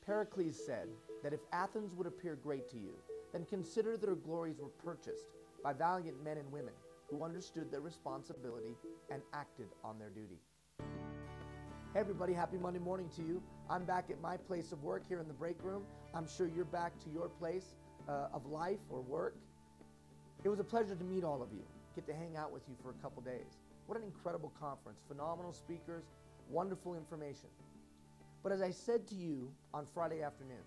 Pericles said that if Athens would appear great to you, then consider that her glories were purchased by valiant men and women who understood their responsibility and acted on their duty. Hey everybody, happy Monday morning to you. I'm back at my place of work here in the break room. I'm sure you're back to your place of life or work. It was a pleasure to meet all of you, get to hang out with you for a couple days. What an incredible conference, phenomenal speakers, wonderful information. But as I said to you on Friday afternoon,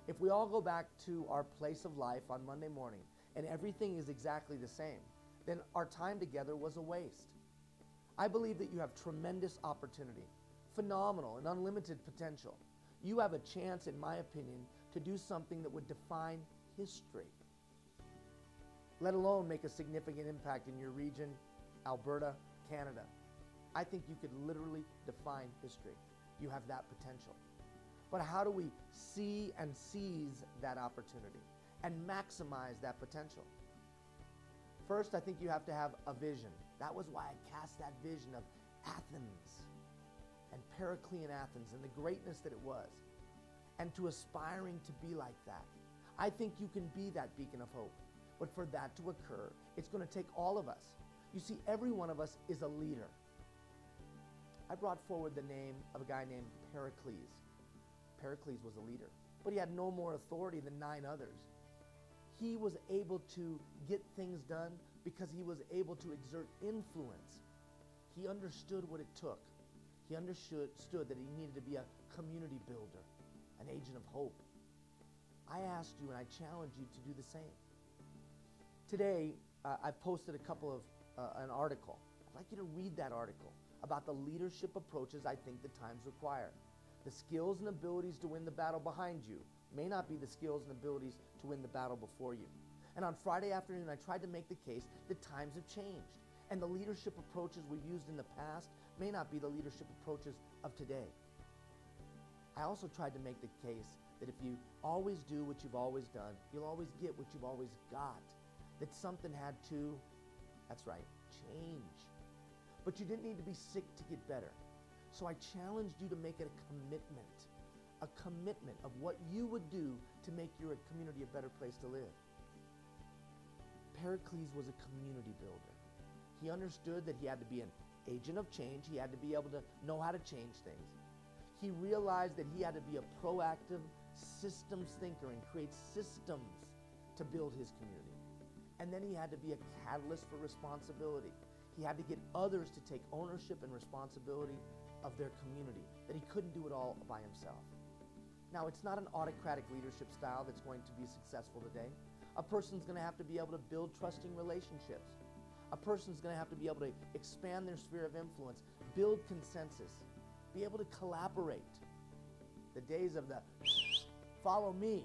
if we all go back to our place of life on Monday morning and everything is exactly the same, then our time together was a waste. I believe that you have tremendous opportunity, phenomenal and unlimited potential. You have a chance, in my opinion, to do something that would define history, let alone make a significant impact in your region, Alberta, Canada. I think you could literally define history. You have that potential. But how do we see and seize that opportunity and maximize that potential? First, I think you have to have a vision. That was why I cast that vision of Athens and Periclean Athens and the greatness that it was, and to aspiring to be like that. I think you can be that beacon of hope. But for that to occur, it's going to take all of us. You see, every one of us is a leader. I brought forward the name of a guy named Pericles. Pericles was a leader, but he had no more authority than 9 others. He was able to get things done because he was able to exert influence. He understood what it took. He understood that he needed to be a community builder, an agent of hope. I asked you and I challenged you to do the same. Today, I've posted an article. I'd like you to read that article about the leadership approaches I think the times require. The skills and abilities to win the battle behind you may not be the skills and abilities to win the battle before you. And on Friday afternoon, I tried to make the case that times have changed, and the leadership approaches we've used in the past may not be the leadership approaches of today. I also tried to make the case that if you always do what you've always done, you'll always get what you've always got. That something had to, that's right, change. But you didn't need to be sick to get better. So I challenged you to make it a commitment of what you would do to make your community a better place to live. Pericles was a community builder. He understood that he had to be an agent of change. He had to be able to know how to change things. He realized that he had to be a proactive systems thinker and create systems to build his community. And then he had to be a catalyst for responsibility. He had to get others to take ownership and responsibility of their community, that he couldn't do it all by himself. Now, it's not an autocratic leadership style that's going to be successful today. A person's going to have to be able to build trusting relationships. A person's going to have to be able to expand their sphere of influence, build consensus, be able to collaborate. The days of the follow me,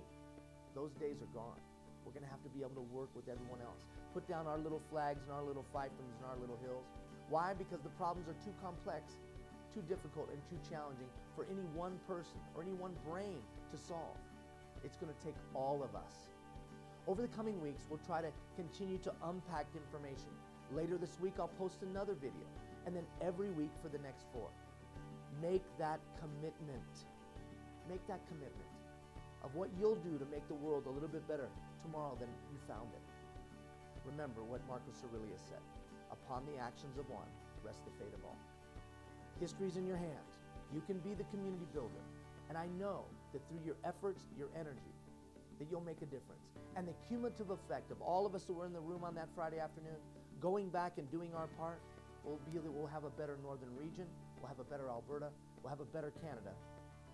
those days are gone. We're going to have to be able to work with everyone else. Put down our little flags and our little fiefdoms and our little hills. Why? Because the problems are too complex, too difficult, and too challenging for any one person or any one brain to solve. It's going to take all of us. Over the coming weeks, we'll try to continue to unpack information. Later this week, I'll post another video, and then every week for the next 4. Make that commitment. Make that commitment of what you'll do to make the world a little bit better tomorrow than you found it. Remember what Marcus Aurelius said, upon the actions of one rests the fate of all. History's in your hands. You can be the community builder. And I know that through your efforts, your energy, that you'll make a difference. And the cumulative effect of all of us who were in the room on that Friday afternoon, going back and doing our part, will be that we'll have a better northern region, we'll have a better Alberta, we'll have a better Canada,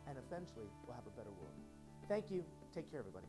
and eventually we'll have a better world. Thank you. Take care, everybody.